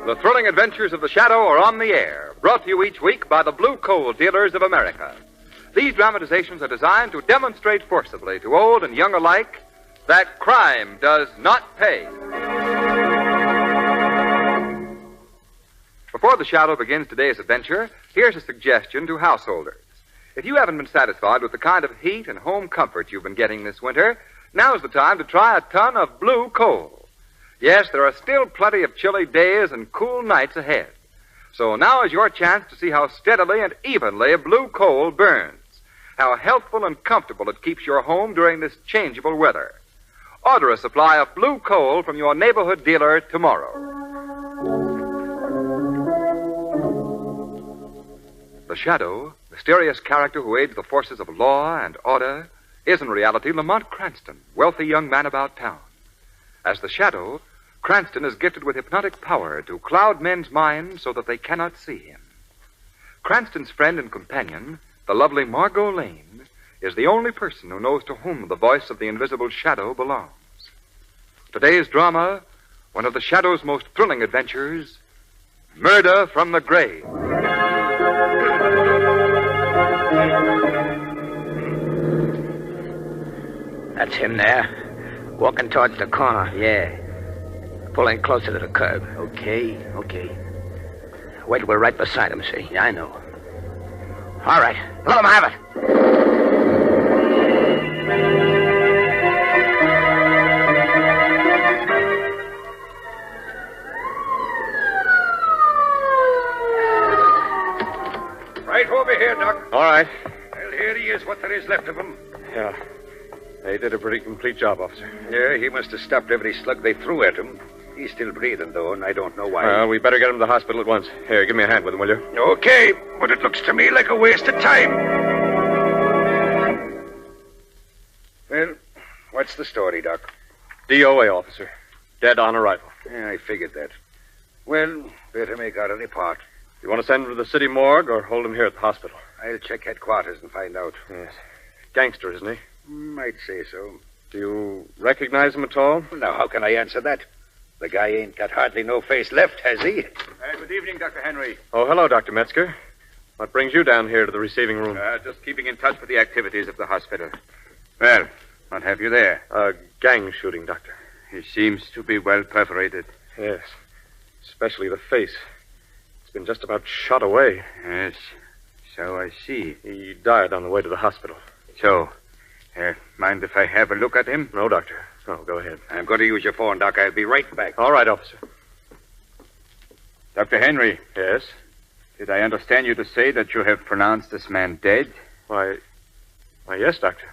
The thrilling adventures of the Shadow are on the air, brought to you each week by the Blue Coal Dealers of America. These dramatizations are designed to demonstrate forcibly to old and young alike that crime does not pay. Before the Shadow begins today's adventure, here's a suggestion to householders. If you haven't been satisfied with the kind of heat and home comfort you've been getting this winter, now's the time to try a ton of Blue Coal. Yes, there are still plenty of chilly days and cool nights ahead. So now is your chance to see how steadily and evenly Blue Coal burns, how healthful and comfortable it keeps your home during this changeable weather. Order a supply of Blue Coal from your neighborhood dealer tomorrow. The Shadow, mysterious character who aids the forces of law and order, is in reality Lamont Cranston, wealthy young man about town. As the Shadow, Cranston is gifted with hypnotic power to cloud men's minds so that they cannot see him. Cranston's friend and companion, the lovely Margot Lane, is the only person who knows to whom the voice of the invisible Shadow belongs. Today's drama, one of the Shadow's most thrilling adventures, Murder from the Grave. That's him there. Walking towards the corner. Yeah. Pulling closer to the curb. Okay. Wait till we're right beside him, see? Yeah, I know. All right. Let him have it. Right over here, Doc. All right. Well, here he is, what there is left of him. Yeah. They did a pretty complete job, officer. Yeah, he must have stopped every slug they threw at him. He's still breathing, though, and I don't know why. Well, we better get him to the hospital at once. Here, give me a hand with him, will you? Okay, but it looks to me like a waste of time. Well, what's the story, Doc? DOA, officer. Dead on arrival. Yeah, I figured that. Well, better make out a report. You want to send him to the city morgue or hold him here at the hospital? I'll check headquarters and find out. Yes. Gangster, isn't he? Might say so. Do you recognize him at all? Well, now, how can I answer that? The guy ain't got hardly no face left, has he? Good evening, Dr. Henry. Oh, hello, Dr. Metzger. What brings you down here to the receiving room? Just keeping in touch with the activities of the hospital. Well, what have you there? A gang shooting, Doctor. He seems to be well perforated. Yes. Especially the face. It's been just about shot away. Yes, so I see. He died on the way to the hospital. So, mind if I have a look at him? No, Doctor. No, go ahead. I'm going to use your phone, Doc. I'll be right back. All right, officer. Dr. Henry. Yes? Did I understand you to say that you have pronounced this man dead? Why, yes, Doctor.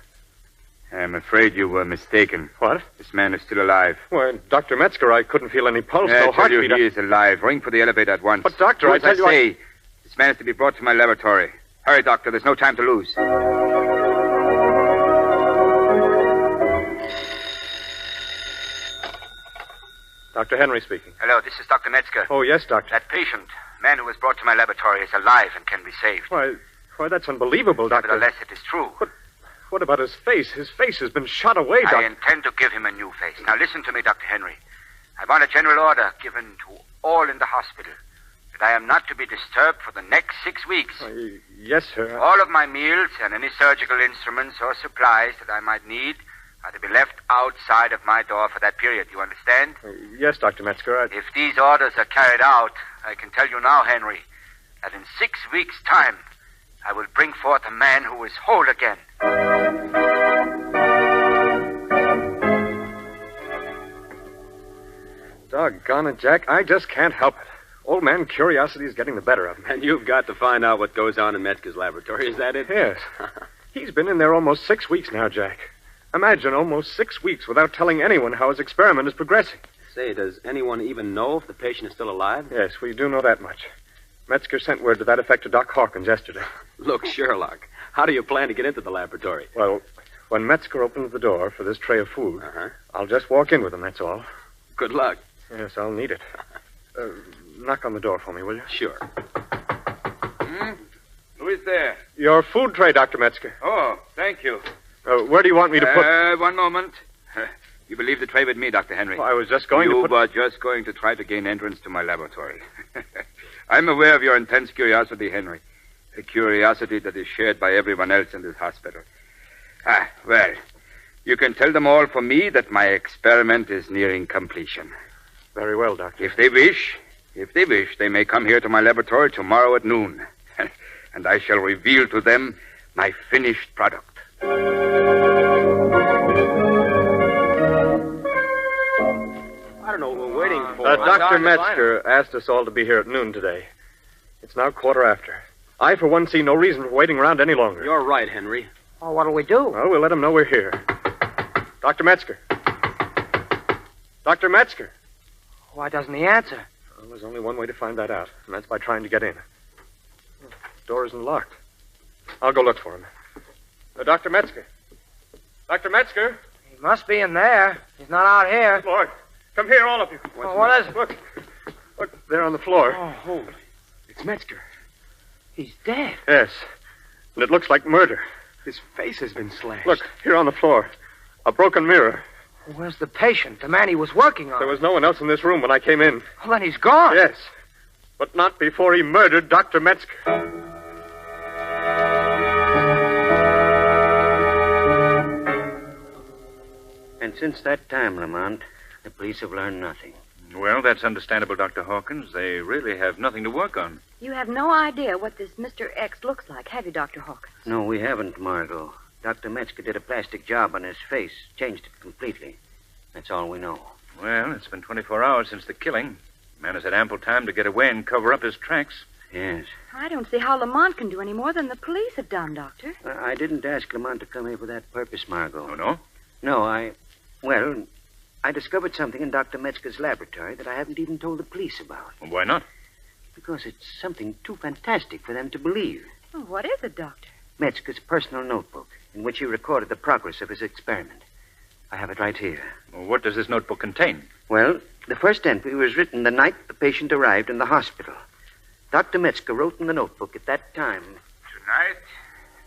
I'm afraid you were mistaken. What? This man is still alive. Well, Dr. Metzger, I couldn't feel any pulse, no I tell heartbeat. you, he is alive. Ring for the elevator at once. But, Doctor, Do I as tell you... say. This man is to be brought to my laboratory. Hurry, Doctor. There's no time to lose. Dr. Henry speaking. Hello, this is Dr. Metzger. Oh, yes, Doctor. That patient, man who was brought to my laboratory, is alive and can be saved. Why, that's unbelievable, Doctor. Nevertheless, it is true. But what about his face? His face has been shot away, Doctor. I intend to give him a new face. Now, listen to me, Dr. Henry. I want a general order given to all in the hospital that I am not to be disturbed for the next 6 weeks. Yes, sir. All of my meals and any surgical instruments or supplies that I might need are to be left outside of my door for that period. You understand? Yes, Dr. Metzger. If these orders are carried out, I can tell you now, Henry, that in 6 weeks' time, I will bring forth a man who is whole again. Doggone it, Jack. I just can't help it. Old man curiosity is getting the better of him. And you've got to find out what goes on in Metzger's laboratory. Is that it? Yes. He's been in there almost 6 weeks now, Jack. Imagine almost 6 weeks without telling anyone how his experiment is progressing. Say, does anyone even know if the patient is still alive? Yes, we do know that much. Metzger sent word to that effect to Doc Hawkins yesterday. Look, Sherlock, how do you plan to get into the laboratory? Well, when Metzger opens the door for this tray of food, I'll just walk in with him, that's all. Good luck. Yes, I'll need it. Knock on the door for me, will you? Sure. Who is there? Your food tray, Dr. Metzger. Oh, thank you. Where do you want me to put... One moment. You will leave the tray with me, Dr. Henry. I was just going to You put... were just going to try to gain entrance to my laboratory. I'm aware of your intense curiosity, Henry. A curiosity that is shared by everyone else in this hospital. Well, you can tell them all for me that my experiment is nearing completion. Very well, Doctor. If they wish, they may come here to my laboratory tomorrow at noon. And I shall reveal to them my finished product. I don't know what we're waiting for. Dr. Metzger asked us all to be here at noon today. It's now 1:15. I, for one, see no reason for waiting around any longer. You're right, Henry. Oh, what'll we do? Well, we'll let him know we're here. Dr. Metzger. Dr. Metzger. Why doesn't he answer? Well, there's only one way to find that out, and that's by trying to get in. The door isn't locked. I'll go look for him. Dr. Metzger. Dr. Metzger. He must be in there. He's not out here. Lord, come here, all of you. What is it? Look, there on the floor. Oh, holy. It's Metzger. He's dead. Yes, and it looks like murder. His face has been slashed. Look, here on the floor. A broken mirror. Where's the patient? The man he was working on. There was no one else in this room when I came in. Well, then he's gone. Yes, but not before he murdered Dr. Metzger. And since that time, Lamont, the police have learned nothing. Well, that's understandable, Dr. Hawkins. They really have nothing to work on. You have no idea what this Mr. X looks like, have you, Dr. Hawkins? No, we haven't, Margot. Dr. Metzger did a plastic job on his face, changed it completely. That's all we know. Well, it's been 24 hours since the killing. The man has had ample time to get away and cover up his tracks. Yes. I don't see how Lamont can do any more than the police have done, Doctor. I didn't ask Lamont to come here for that purpose, Margot. Oh, no? No, I discovered something in Dr. Metzger's laboratory that I haven't even told the police about. Well, why not? Because it's something too fantastic for them to believe. Oh, what is it, Doctor? Metzger's personal notebook, in which he recorded the progress of his experiment. I have it right here. Well, what does this notebook contain? Well, the first entry was written the night the patient arrived in the hospital. Dr. Metzger wrote in the notebook at that time... Tonight,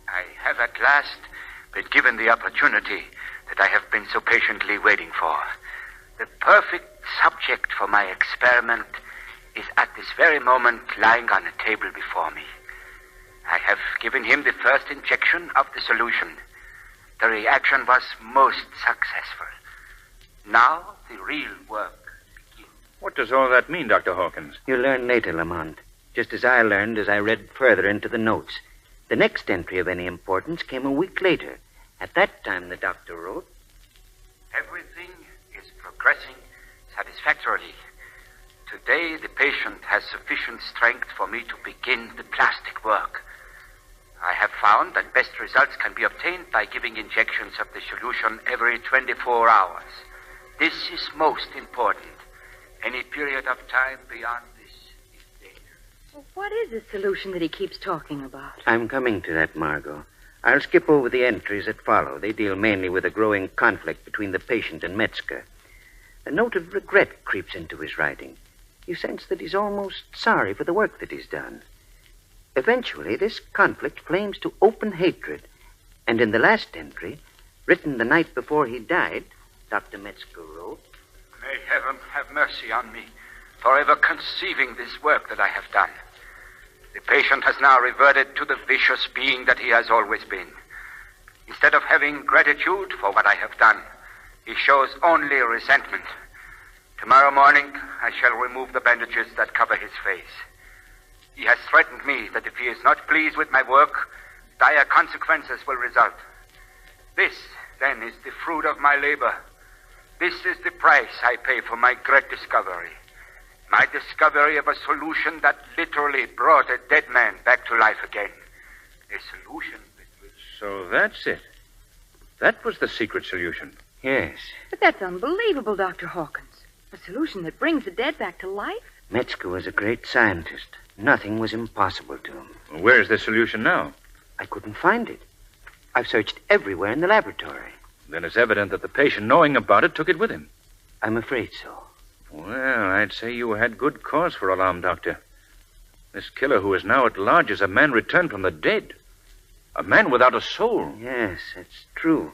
I have at last been given the opportunity that I have been so patiently waiting for. The perfect subject for my experiment is at this very moment lying on a table before me. I have given him the first injection of the solution. The reaction was most successful. Now, the real work begins. What does all that mean, Dr. Hawkins? You'll learn later, Lamont. Just as I learned as I read further into the notes. The next entry of any importance came a week later. At that time, the doctor wrote... Everything is progressing satisfactorily. Today, the patient has sufficient strength for me to begin the plastic work. I have found that best results can be obtained by giving injections of the solution every 24 hours. This is most important. Any period of time beyond this is dangerous. Well, what is this solution that he keeps talking about? I'm coming to that, Margot. I'll skip over the entries that follow. They deal mainly with a growing conflict between the patient and Metzger. A note of regret creeps into his writing. You sense that he's almost sorry for the work that he's done. Eventually, this conflict flames to open hatred. And in the last entry, written the night before he died, Dr. Metzger wrote... May heaven have mercy on me for ever conceiving this work that I have done. The patient has now reverted to the vicious being that he has always been. Instead of having gratitude for what I have done, he shows only resentment. Tomorrow morning, I shall remove the bandages that cover his face. He has threatened me that if he is not pleased with my work, dire consequences will result. This, then, is the fruit of my labor. This is the price I pay for my great discovery. My discovery of a solution that literally brought a dead man back to life again. A solution with which... So that's it. That was the secret solution. Yes. But that's unbelievable, Dr. Hawkins. A solution that brings the dead back to life? Metzger was a great scientist. Nothing was impossible to him. Well, where's the solution now? I couldn't find it. I've searched everywhere in the laboratory. Then it's evident that the patient, knowing about it, took it with him. I'm afraid so. Well, I'd say you had good cause for alarm, Doctor. This killer who is now at large is a man returned from the dead. A man without a soul. Yes, that's true.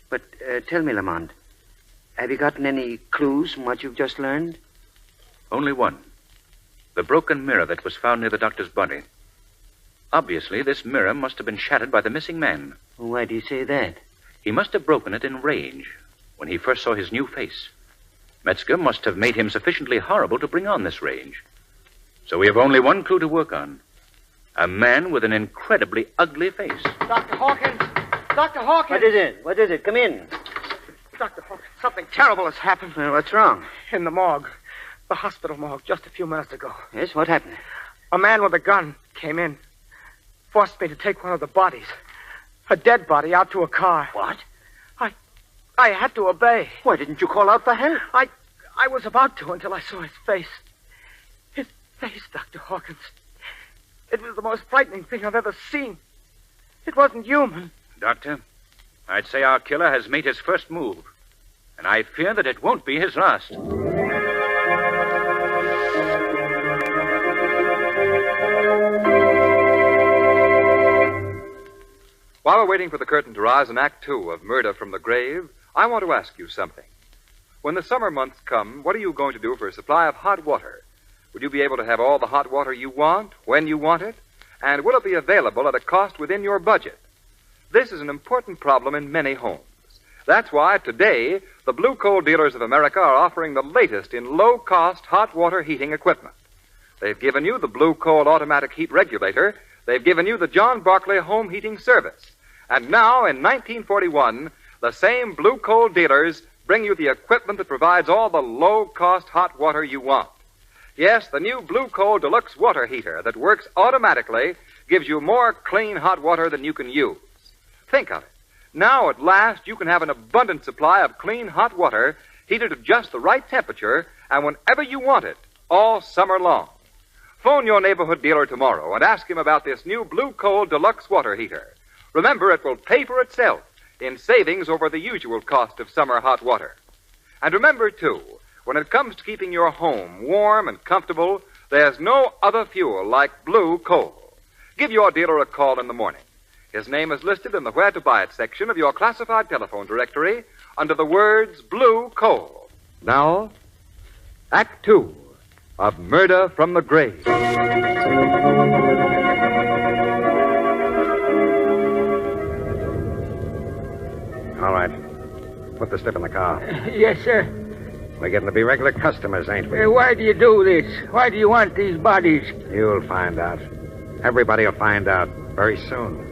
But tell me, Lamont, have you gotten any clues from what you've just learned? Only one. The broken mirror that was found near the doctor's body. Obviously, this mirror must have been shattered by the missing man. Why do you say that? He must have broken it in rage when he first saw his new face. Metzger must have made him sufficiently horrible to bring on this rage. So we have only one clue to work on. A man with an incredibly ugly face. Dr. Hawkins! Dr. Hawkins! What is it? What is it? Come in. Dr. Hawkins, something terrible has happened. Well, what's wrong? In the morgue. The hospital morgue, just a few minutes ago. Yes, what happened? A man with a gun came in. Forced me to take one of the bodies. A dead body out to a car. What? I had to obey. Why didn't you call out for help? I was about to until I saw his face. His face, Dr. Hawkins. It was the most frightening thing I've ever seen. It wasn't human. Doctor, I'd say our killer has made his first move. And I fear that it won't be his last. While we're waiting for the curtain to rise in Act 2 of Murder from the Grave, I want to ask you something. When the summer months come, what are you going to do for a supply of hot water? Would you be able to have all the hot water you want, when you want it? And will it be available at a cost within your budget? This is an important problem in many homes. That's why today, the Blue Coal Dealers of America are offering the latest in low-cost hot water heating equipment. They've given you the Blue Coal Automatic Heat Regulator. They've given you the John Barclay Home Heating Service. And now, in 1941, the same Blue Coal dealers bring you the equipment that provides all the low-cost hot water you want. Yes, the new Blue Coal Deluxe Water Heater that works automatically gives you more clean hot water than you can use. Think of it. Now, at last, you can have an abundant supply of clean hot water heated at just the right temperature and whenever you want it, all summer long. Phone your neighborhood dealer tomorrow and ask him about this new Blue Coal Deluxe Water Heater. Remember, it will pay for itself in savings over the usual cost of summer hot water. And remember, too, when it comes to keeping your home warm and comfortable, there's no other fuel like Blue Coal. Give your dealer a call in the morning. His name is listed in the Where to Buy It section of your classified telephone directory under the words Blue Coal. Now, Act 2 of Murder from the Grave. All right. Put the slip in the car. Yes, sir. We're getting to be regular customers, ain't we? Why do you do this? Why do you want these bodies? You'll find out. Everybody will find out very soon.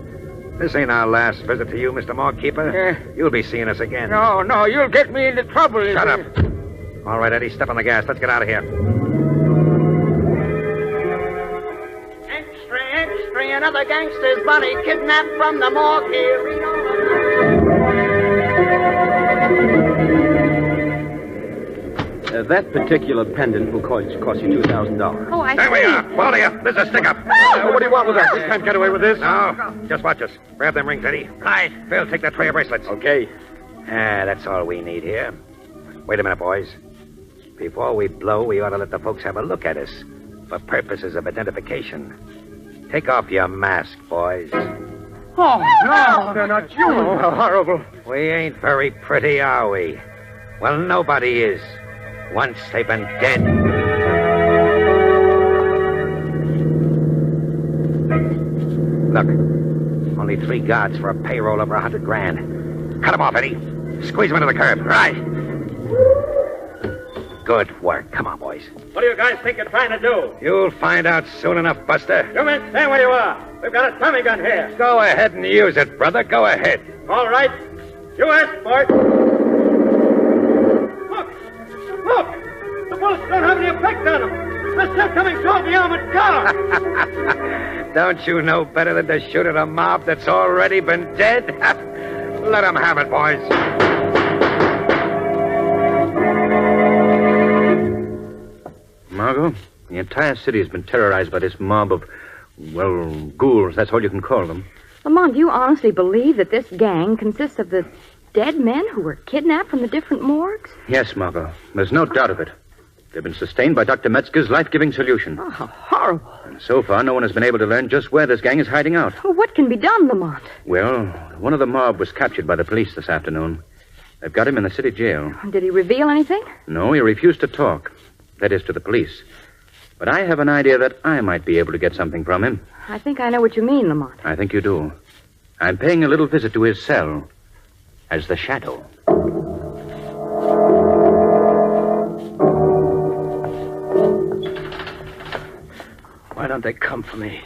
This ain't our last visit to you, Mr. Morgue-keeper. You'll be seeing us again. No, you'll get me into trouble. Shut up. All right, Eddie, step on the gas. Let's get out of here. Extra, another gangster's body kidnapped from the morgue here. That particular pendant will cost you $2,000. Oh, I There we are. All of you. This is a stick-up. What do you want with us? We can't get away with this. No. Just watch us. Grab them rings, Eddie. Right. Phil, take that tray of bracelets. Okay. That's all we need here. Wait a minute, boys. Before we blow, we ought to let the folks have a look at us for purposes of identification. Take off your mask, boys. Oh, no, they're not you. Oh, how horrible. We ain't very pretty, are we? Well, nobody is. Once they've been dead. Look, only 3 guards for a payroll over $100,000. Cut them off, Eddie. Squeeze them into the curb. Right. Good work. Come on, boys. What do you guys think you're trying to do? You'll find out soon enough, Buster. You men, stand where you are. We've got a Tommy gun here. Go ahead and use it, brother. Go ahead. All right. You asked for it. Look! The bullets don't have any effect on him. They're still coming toward the armored car. Don't you know better than to shoot at a mob that's already been dead? Let them have it, boys. Margot, the entire city has been terrorized by this mob of, well, ghouls. That's all you can call them. Lamont, do you honestly believe that this gang consists of the dead men who were kidnapped from the different morgues? Yes, Margot. There's no doubt of it. They've been sustained by Dr. Metzger's life-giving solution. Oh, how horrible. And so far, no one has been able to learn just where this gang is hiding out. Well, what can be done, Lamont? Well, one of the mob was captured by the police this afternoon. They've got him in the city jail. Did he reveal anything? No, he refused to talk. That is, to the police. But I have an idea that I might be able to get something from him. I think I know what you mean, Lamont. I think you do. I'm paying a little visit to his cell as the Shadow. Why don't they come for me?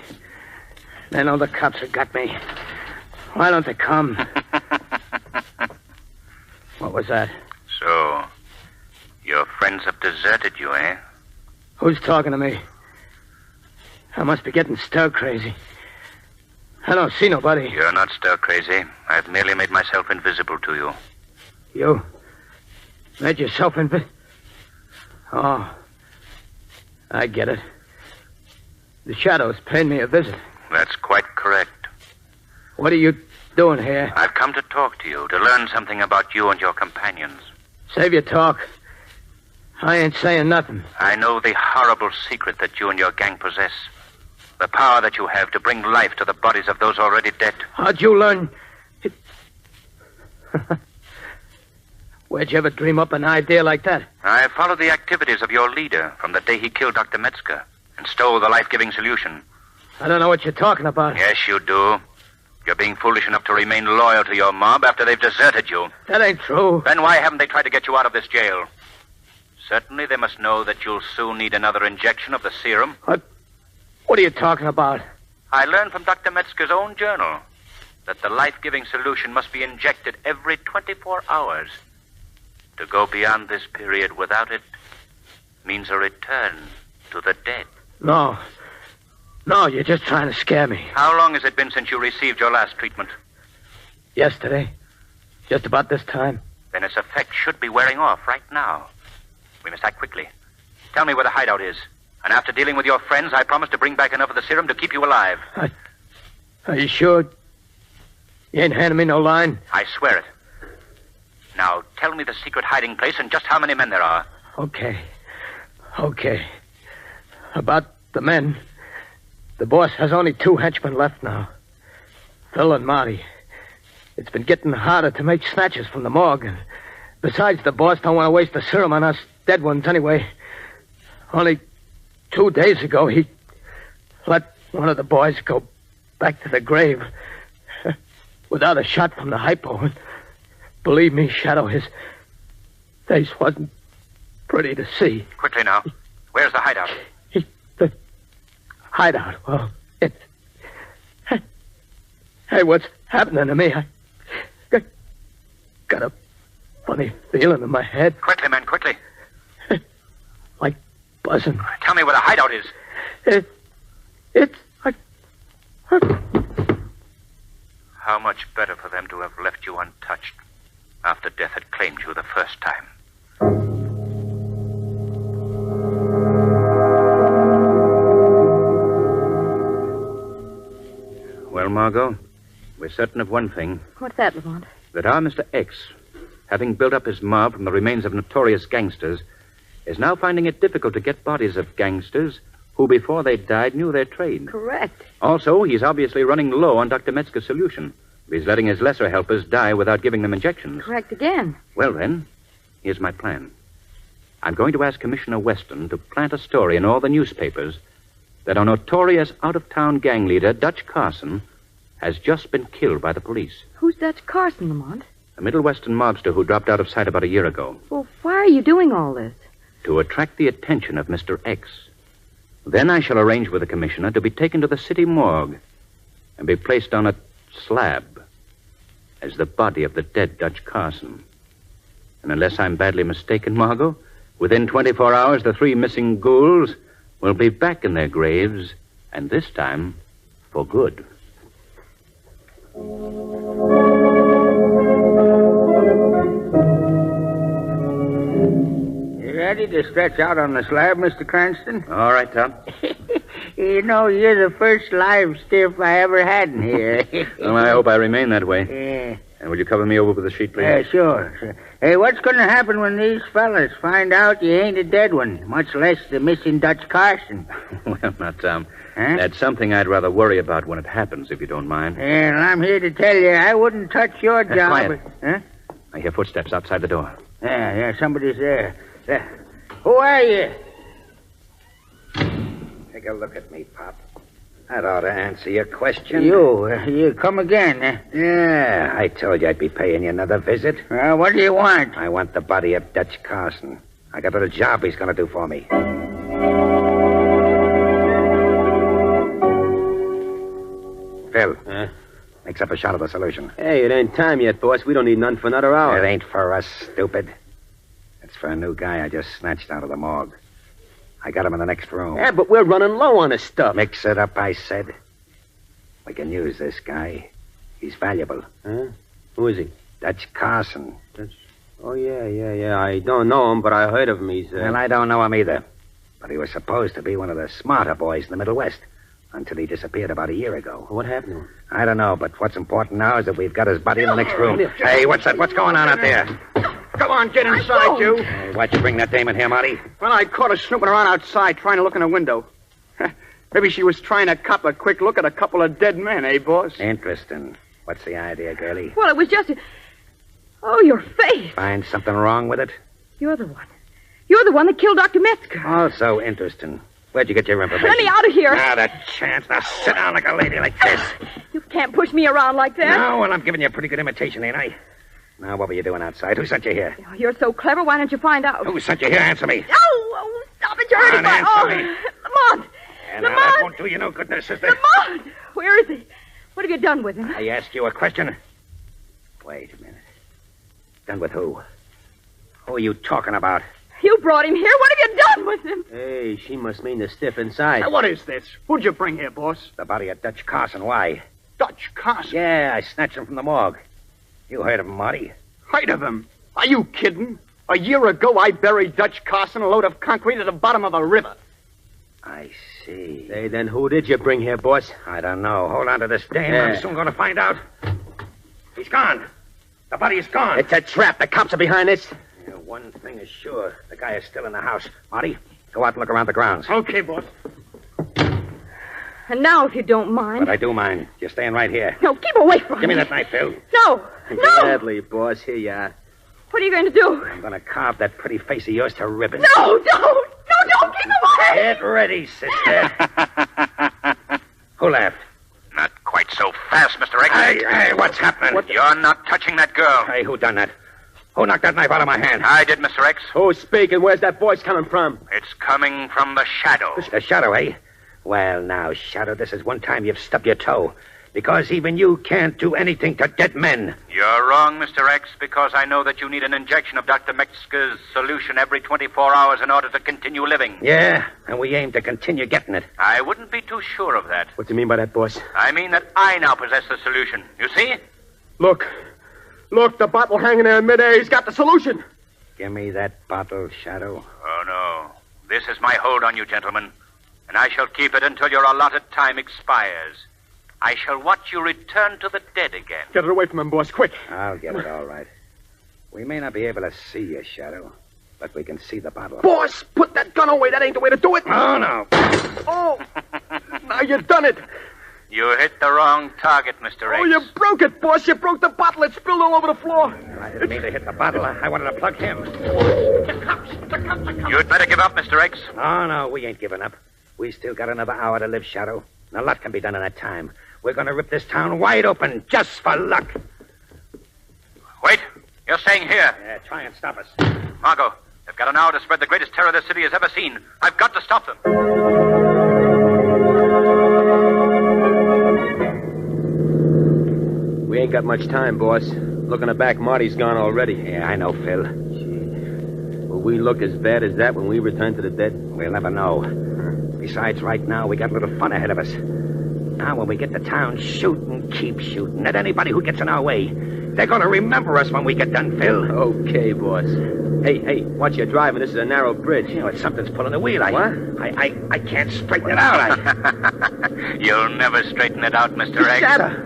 They know the cops have got me. Why don't they come? What was that? So, your friends have deserted you, eh? Who's talking to me? I must be getting stir crazy. I don't see nobody. You're not stir crazy. I've merely made myself invisible to you. You made yourself invisible? Oh, I get it. The Shadow's paying me a visit. That's quite correct. What are you doing here? I've come to talk to you, to learn something about you and your companions. Save your talk. I ain't saying nothing. I know the horrible secret that you and your gang possess. The power that you have to bring life to the bodies of those already dead. How'd you learn? Where'd you ever dream up an idea like that? I followed the activities of your leader from the day he killed Dr. Metzger and stole the life-giving solution. I don't know what you're talking about. Yes, you do. You're being foolish enough to remain loyal to your mob after they've deserted you. That ain't true. Then why haven't they tried to get you out of this jail? Certainly they must know that you'll soon need another injection of the serum. What are you talking about? I learned from Dr. Metzger's own journal that the life-giving solution must be injected every 24 hours. To go beyond this period without it means a return to the dead. No, you're just trying to scare me. How long has it been since you received your last treatment? Yesterday. Just about this time. Then its effect should be wearing off right now. We must act quickly. Tell me where the hideout is. And after dealing with your friends, I promise to bring back enough of the serum to keep you alive. Are you sure? You ain't handing me no line? I swear it. Now, tell me the secret hiding place and just how many men there are. Okay. About the men, the boss has only 2 henchmen left now. Phil and Marty. It's been getting harder to make snatches from the morgue. And besides, the boss don't want to waste the serum on us dead ones anyway. Only 2 days ago, he let one of the boys go back to the grave without a shot from the hypo. And believe me, Shadow, his face wasn't pretty to see. Quickly now. Where's the hideout? The hideout? Well, it's... Hey, what's happening to me? I got a funny feeling in my head. Quickly, men, quickly. Like buzzing. Tell me where the hideout is. It's... How much better for them to have left you untouched after death had claimed you the first time. Well, Margot, we're certain of one thing. What's that, Lamont? That our Mr. X, having built up his mob from the remains of notorious gangsters, is now finding it difficult to get bodies of gangsters who, before they died, knew their trade. Correct. Also, he's obviously running low on Dr. Metzger's solution. He's letting his lesser helpers die without giving them injections. Correct again. Well, then, here's my plan. I'm going to ask Commissioner Weston to plant a story in all the newspapers that our notorious out-of-town gang leader, Dutch Carson, has just been killed by the police. Who's Dutch Carson, Lamont? A Middle Western mobster who dropped out of sight about a year ago. Well, why are you doing all this? To attract the attention of Mr. X. Then I shall arrange with the commissioner to be taken to the city morgue and be placed on a slab as the body of the dead Dutch Carson. And unless I'm badly mistaken, Margot, Within 24 hours, the 3 missing ghouls will be back in their graves, and this time for good. You ready to stretch out on the slab, Mr. Cranston? All right, Tom. You know, you're the first live stiff I ever had in here. Well, I hope I remain that way. Yeah. And will you cover me over with a sheet, please? Sure. Hey, what's going to happen when these fellas find out you ain't a dead one, much less the missing Dutch Carson? Well, now, Tom, Huh? that's something I'd rather worry about when it happens, if you don't mind. And I'm here to tell you, I wouldn't touch your job. Quiet. Huh? I hear footsteps outside the door. Yeah, somebody's there. Who are you? Take a look at me, Pop. That ought to answer your question. You come again, eh? Yeah, I told you I'd be paying you another visit. What do you want? I want the body of Dutch Carson. I got a job he's going to do for me. Phil. Mix up a shot of the solution. Hey, it ain't time yet, boss. We don't need none for another hour. It ain't for us, stupid. It's for a new guy I just snatched out of the morgue. I got him in the next room. Yeah, but we're running low on this stuff. Mix it up, I said. We can use this guy. He's valuable. Huh? Who is he? Dutch Carson. Oh, yeah. I don't know him, but I heard of him. He's, Well, I don't know him either. But he was supposed to be one of the smarter boys in the Middle West until he disappeared about a year ago. What happened to him? I don't know, but what's important now is that we've got his body in the next room. Hey, what's that? What's going on out there? Come on, get inside, you. Hey, why'd you bring that dame in here, Marty? Well, I caught her snooping around outside trying to look in the window. Maybe she was trying to cop a quick look at a couple of dead men, eh, boss? Interesting. What's the idea, girlie? Well, it was just... Oh, your face. Find something wrong with it? You're the one. You're the one that killed Dr. Metzger. Also interesting. Where'd you get your information? Let me out of here. Now, the chance. Now, sit down like a lady like this. You can't push me around like that. No, well, I'm giving you a pretty good imitation, ain't I? Now, what were you doing outside? Who sent you here? Oh, you're so clever. Why don't you find out? Who sent you here? Answer me. Oh, stop it. You're hurting my... Answer me. Lamont. And now, that won't do you no good, sister. Lamont. Where is he? What have you done with him? I asked you a question. Wait a minute. Done with who? Who are you talking about? You brought him here. What have you done with him? Hey, she must mean the stiff inside. Now, what is this? Who'd you bring here, boss? The body of Dutch Carson. Why? Dutch Carson? Yeah, I snatched him from the morgue. You heard of him, Marty? Heard of him? Are you kidding? A year ago, I buried Dutch Carson a load of concrete at the bottom of the river. I see. Hey, then who did you bring here, boss? I don't know. Hold on to this dame. Yeah. I'm soon going to find out. He's gone. The body is gone. It's a trap. The cops are behind this. Yeah, one thing is sure. The guy is still in the house. Marty, go out and look around the grounds. Okay, boss. And now, if you don't mind... But I do mind. You're staying right here. No, keep away from Give me me. that knife, Phil. No. Gladly, boss. Here you are. What are you going to do? I'm going to carve that pretty face of yours to ribbons. No, don't. No, don't. Keep away. Get ready, sister. Who laughed? Not quite so fast, Mr. X. Hey, what's happening? You're not touching that girl. Hey, who done that? Who knocked that knife out of my hand? I did, Mr. X. Who's speaking? Where's that voice coming from? It's coming from the shadow. The Shadow, eh? Well, now, Shadow, this is one time you've stubbed your toe. Because even you can't do anything to dead men. You're wrong, Mr. X, because I know that you need an injection of Dr. Metzger's solution every 24 hours in order to continue living. Yeah, and we aim to continue getting it. I wouldn't be too sure of that. What do you mean by that, boss? I mean that I now possess the solution. You see? Look, the bottle hanging there in midair. He's got the solution. Give me that bottle, Shadow. Oh, no. This is my hold on you, gentlemen. And I shall keep it until your allotted time expires. I shall watch you return to the dead again. Get it away from him, boss, quick. I'll get it all right. We may not be able to see you, Shadow, but we can see the bottle. Boss, put that gun away. That ain't the way to do it. Oh, no. Oh, now you done it. You hit the wrong target, Mr. X. Oh, you broke it, boss. You broke the bottle. It spilled all over the floor. I didn't mean to hit the bottle. I wanted to plug him. The cops are coming. You'd better give up, Mr. X. Oh, no, we ain't giving up. We still got another hour to live, Shadow. And a lot can be done in that time. We're going to rip this town wide open, just for luck. Wait. You're staying here. Yeah, try and stop us. Margot, they've got an hour to spread the greatest terror this city has ever seen. I've got to stop them. We ain't got much time, boss. Looking back, Marty's gone already. Yeah, I know, Phil. Who Will we look as bad as that when we return to the dead? We'll never know. Besides, right now, we got a little fun ahead of us. Now, when we get to town, shoot and keep shooting at anybody who gets in our way. They're going to remember us when we get done, Phil. Okay, boss. Hey, watch your driving. This is a narrow bridge. You know, something's pulling the wheel. What? I can't straighten it out. You'll never straighten it out, Mr. X. Shadow!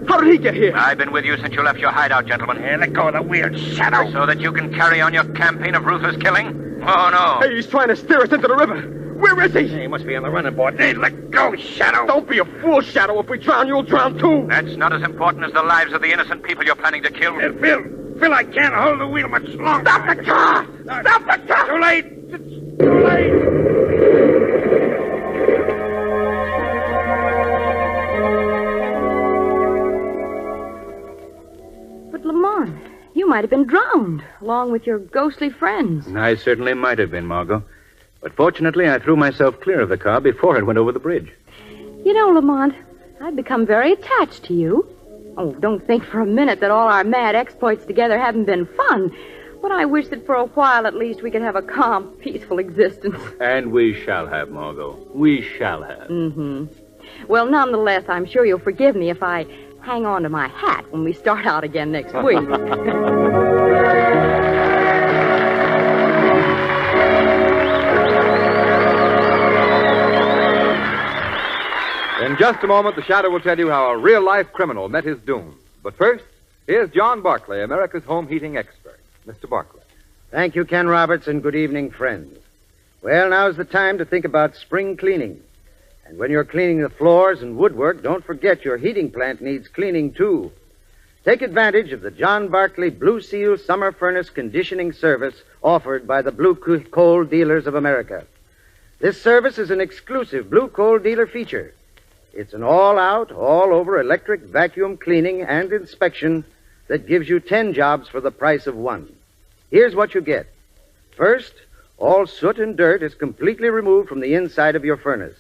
How did he get here? I've been with you since you left your hideout, gentlemen. Hey, let go of the wheel, Shadow. So that you can carry on your campaign of ruthless killing? Oh, no. Hey, he's trying to steer us into the river. Where is he? He must be on the running board. Hey, let go, Shadow. Don't be a fool, Shadow. If we drown, you'll drown too. That's not as important as the lives of the innocent people you're planning to kill. Hey, Phil, I can't hold the wheel much longer. Stop the car! Stop the car! Too late! It's too late! But, Lamont, you might have been drowned, along with your ghostly friends. I certainly might have been, Margot. But fortunately, I threw myself clear of the car before it went over the bridge. You know, Lamont, I've become very attached to you. Oh, don't think for a minute that all our mad exploits together haven't been fun. But I wish that for a while, at least, we could have a calm, peaceful existence. And we shall have, Margot. We shall have. Mm-hmm. Well, nonetheless, I'm sure you'll forgive me if I hang on to my hat when we start out again next week. In just a moment, the Shadow will tell you how a real-life criminal met his doom. But first, here's John Barclay, America's home heating expert. Mr. Barclay. Thank you, Ken Roberts, and good evening, friends. Well, now's the time to think about spring cleaning. And when you're cleaning the floors and woodwork, don't forget your heating plant needs cleaning, too. Take advantage of the John Barclay Blue Seal Summer Furnace Conditioning Service offered by the Blue Coal Dealers of America. This service is an exclusive Blue Coal Dealer feature. It's an all-out, all-over electric vacuum cleaning and inspection that gives you 10 jobs for the price of one. Here's what you get. First, all soot and dirt is completely removed from the inside of your furnace.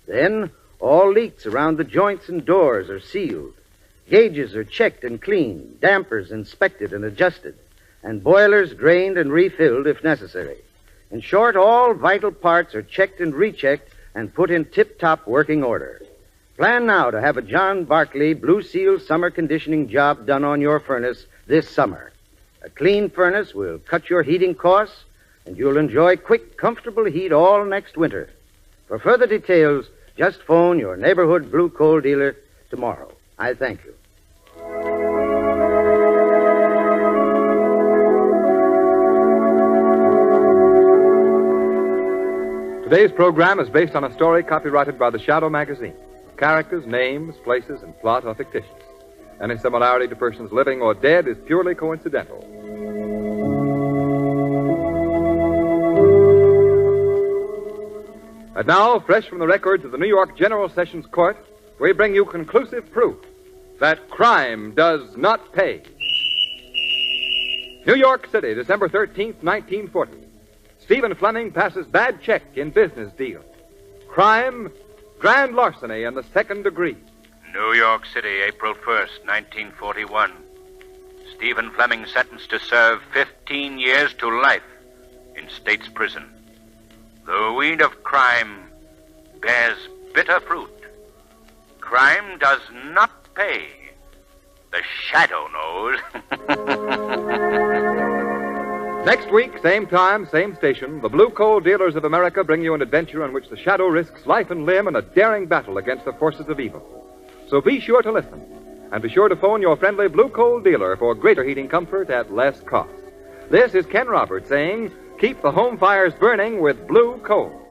Then, all leaks around the joints and doors are sealed. Gauges are checked and cleaned, dampers inspected and adjusted, and boilers drained and refilled if necessary. In short, all vital parts are checked and rechecked and put in tip-top working order. Plan now to have a John Barclay Blue Seal summer conditioning job done on your furnace this summer. A clean furnace will cut your heating costs, and you'll enjoy quick, comfortable heat all next winter. For further details, just phone your neighborhood Blue Coal dealer tomorrow. I thank you. Today's program is based on a story copyrighted by the Shadow magazine. Characters, names, places, and plot are fictitious. Any similarity to persons living or dead is purely coincidental. And now, fresh from the records of the New York General Sessions Court, we bring you conclusive proof that crime does not pay. New York City, December 13th, 1940. Stephen Fleming passes bad check in business deal. Crime, grand larceny in the second degree. New York City, April 1st, 1941. Stephen Fleming sentenced to serve 15 years to life in state's prison. The weed of crime bears bitter fruit. Crime does not pay. The Shadow knows. Next week, same time, same station, the Blue Coal Dealers of America bring you an adventure in which the Shadow risks life and limb in a daring battle against the forces of evil. So be sure to listen, and be sure to phone your friendly Blue Coal dealer for greater heating comfort at less cost. This is Ken Roberts saying, keep the home fires burning with Blue Coal.